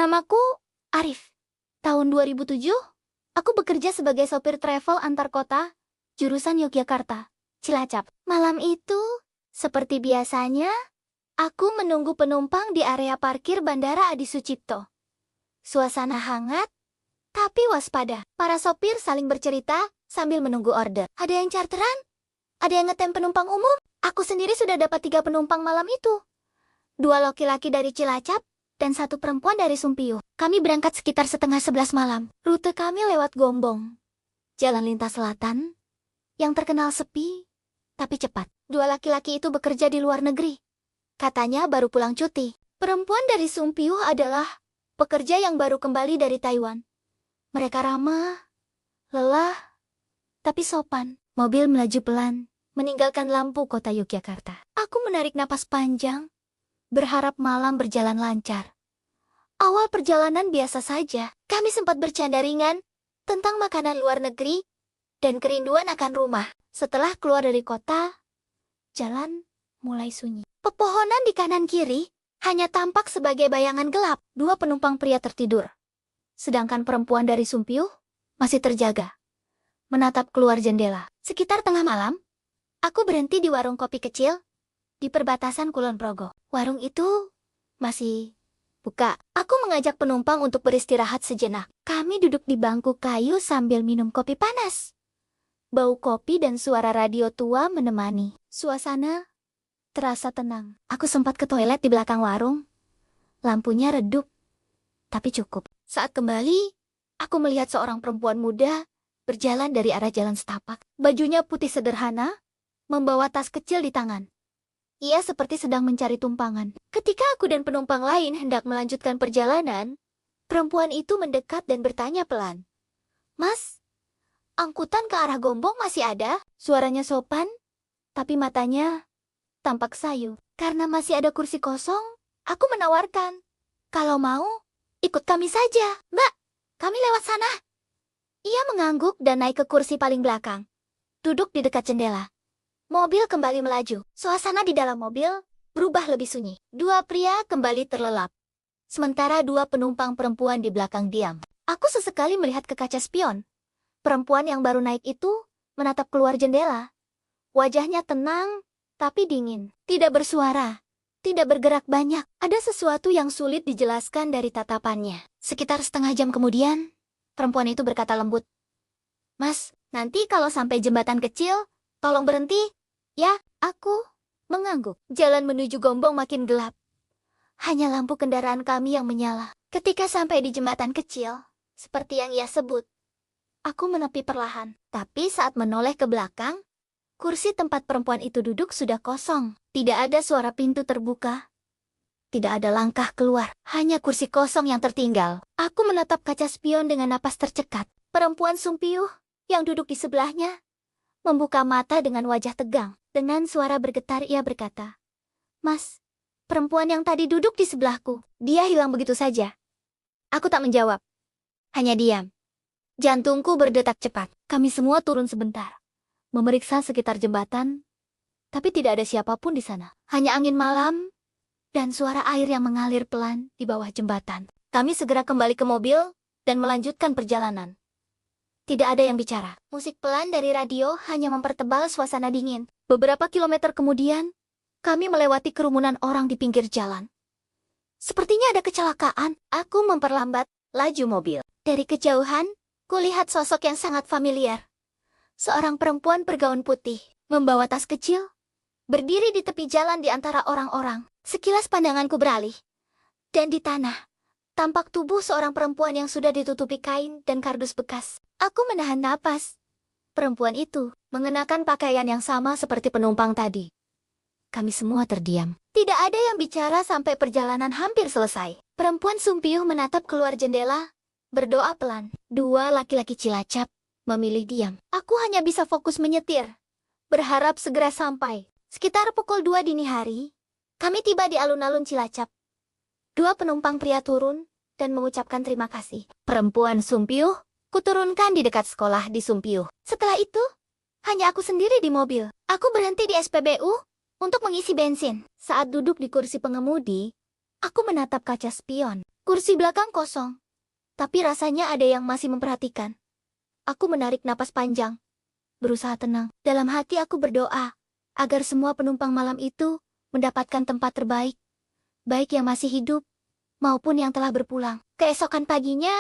Namaku Arif. Tahun 2007, aku bekerja sebagai sopir travel antar kota, jurusan Yogyakarta, Cilacap. Malam itu, seperti biasanya, aku menunggu penumpang di area parkir Bandara Adi Sucipto. Suasana hangat, tapi waspada. Para sopir saling bercerita sambil menunggu order. Ada yang charteran, ada yang ngetem penumpang umum. Aku sendiri sudah dapat 3 penumpang malam itu. 2 laki-laki dari Cilacap, dan 1 perempuan dari Sumpiyuh. Kami berangkat sekitar setengah 11 malam. Rute kami lewat Gombong, jalan lintas selatan, yang terkenal sepi, tapi cepat. 2 laki-laki itu bekerja di luar negeri. Katanya baru pulang cuti. Perempuan dari Sumpiyuh adalah pekerja yang baru kembali dari Taiwan. Mereka ramah, lelah, tapi sopan. Mobil melaju pelan, meninggalkan lampu kota Yogyakarta. Aku menarik napas panjang, berharap malam berjalan lancar. Awal perjalanan biasa saja. Kami sempat bercanda ringan tentang makanan luar negeri dan kerinduan akan rumah. Setelah keluar dari kota, jalan mulai sunyi. Pepohonan di kanan kiri hanya tampak sebagai bayangan gelap. 2 penumpang pria tertidur, sedangkan perempuan dari Sumpiyuh masih terjaga, menatap keluar jendela. Sekitar tengah malam, aku berhenti di warung kopi kecil di perbatasan Kulon Progo. Warung itu masih buka. Aku mengajak penumpang untuk beristirahat sejenak. Kami duduk di bangku kayu sambil minum kopi panas. Bau kopi dan suara radio tua menemani. Suasana terasa tenang. Aku sempat ke toilet di belakang warung. Lampunya redup, tapi cukup. Saat kembali, aku melihat seorang perempuan muda berjalan dari arah jalan setapak. Bajunya putih sederhana, membawa tas kecil di tangan. Ia seperti sedang mencari tumpangan. Ketika aku dan penumpang lain hendak melanjutkan perjalanan, perempuan itu mendekat dan bertanya pelan. "Mas, angkutan ke arah Gombong masih ada?" Suaranya sopan, tapi matanya tampak sayu. Karena masih ada kursi kosong, aku menawarkan, "Kalau mau, ikut kami saja." "Mbak, kami lewat sana." Ia mengangguk dan naik ke kursi paling belakang, duduk di dekat jendela. Mobil kembali melaju. Suasana di dalam mobil berubah lebih sunyi. 2 pria kembali terlelap, sementara 2 penumpang perempuan di belakang diam. Aku sesekali melihat ke kaca spion. Perempuan yang baru naik itu menatap keluar jendela. Wajahnya tenang, tapi dingin. Tidak bersuara, tidak bergerak banyak. Ada sesuatu yang sulit dijelaskan dari tatapannya. Sekitar setengah jam kemudian, perempuan itu berkata lembut, "Mas, nanti kalau sampai jembatan kecil, tolong berhenti." "Ya," aku mengangguk. Jalan menuju Gombong makin gelap. Hanya lampu kendaraan kami yang menyala. Ketika sampai di jembatan kecil, seperti yang ia sebut, aku menepi perlahan. Tapi saat menoleh ke belakang, kursi tempat perempuan itu duduk sudah kosong. Tidak ada suara pintu terbuka. Tidak ada langkah keluar. Hanya kursi kosong yang tertinggal. Aku menatap kaca spion dengan napas tercekat. Perempuan Sumpiyuh yang duduk di sebelahnya membuka mata dengan wajah tegang. Dengan suara bergetar ia berkata, "Mas, perempuan yang tadi duduk di sebelahku." Dia hilang begitu saja. Aku tak menjawab, hanya diam. Jantungku berdetak cepat. Kami semua turun sebentar, memeriksa sekitar jembatan, tapi tidak ada siapapun di sana. Hanya angin malam dan suara air yang mengalir pelan di bawah jembatan. Kami segera kembali ke mobil dan melanjutkan perjalanan. Tidak ada yang bicara. Musik pelan dari radio hanya mempertebal suasana dingin. Beberapa kilometer kemudian, kami melewati kerumunan orang di pinggir jalan. Sepertinya ada kecelakaan. Aku memperlambat laju mobil. Dari kejauhan, kulihat sosok yang sangat familiar. Seorang perempuan bergaun putih, membawa tas kecil, berdiri di tepi jalan di antara orang-orang. Sekilas pandanganku beralih, dan di tanah tampak tubuh seorang perempuan yang sudah ditutupi kain dan kardus bekas. Aku menahan napas. Perempuan itu mengenakan pakaian yang sama seperti penumpang tadi. Kami semua terdiam. Tidak ada yang bicara sampai perjalanan hampir selesai. Perempuan Sumpiyuh menatap keluar jendela, berdoa pelan. 2 laki-laki Cilacap memilih diam. Aku hanya bisa fokus menyetir, berharap segera sampai. Sekitar pukul 2 dini hari, kami tiba di alun-alun Cilacap. 2 penumpang pria turun dan mengucapkan terima kasih. Perempuan Sumpiyuh kuturunkan di dekat sekolah di Sumpiyuh. Setelah itu, hanya aku sendiri di mobil. Aku berhenti di SPBU untuk mengisi bensin. Saat duduk di kursi pengemudi, aku menatap kaca spion. Kursi belakang kosong, tapi rasanya ada yang masih memperhatikan. Aku menarik napas panjang, berusaha tenang. Dalam hati aku berdoa, agar semua penumpang malam itu mendapatkan tempat terbaik, baik yang masih hidup, maupun yang telah berpulang. Keesokan paginya,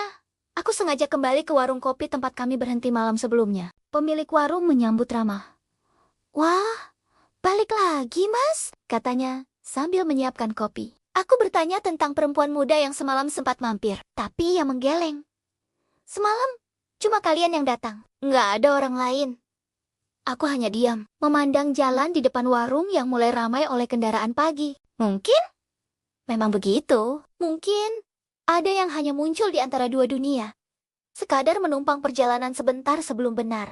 aku sengaja kembali ke warung kopi tempat kami berhenti malam sebelumnya. Pemilik warung menyambut ramah. "Wah, balik lagi, Mas," katanya sambil menyiapkan kopi. Aku bertanya tentang perempuan muda yang semalam sempat mampir, tapi ia menggeleng. "Semalam, cuma kalian yang datang. Nggak ada orang lain." Aku hanya diam, memandang jalan di depan warung yang mulai ramai oleh kendaraan pagi. Mungkin memang begitu. Mungkin ada yang hanya muncul di antara dua dunia, sekadar menumpang perjalanan sebentar sebelum benar.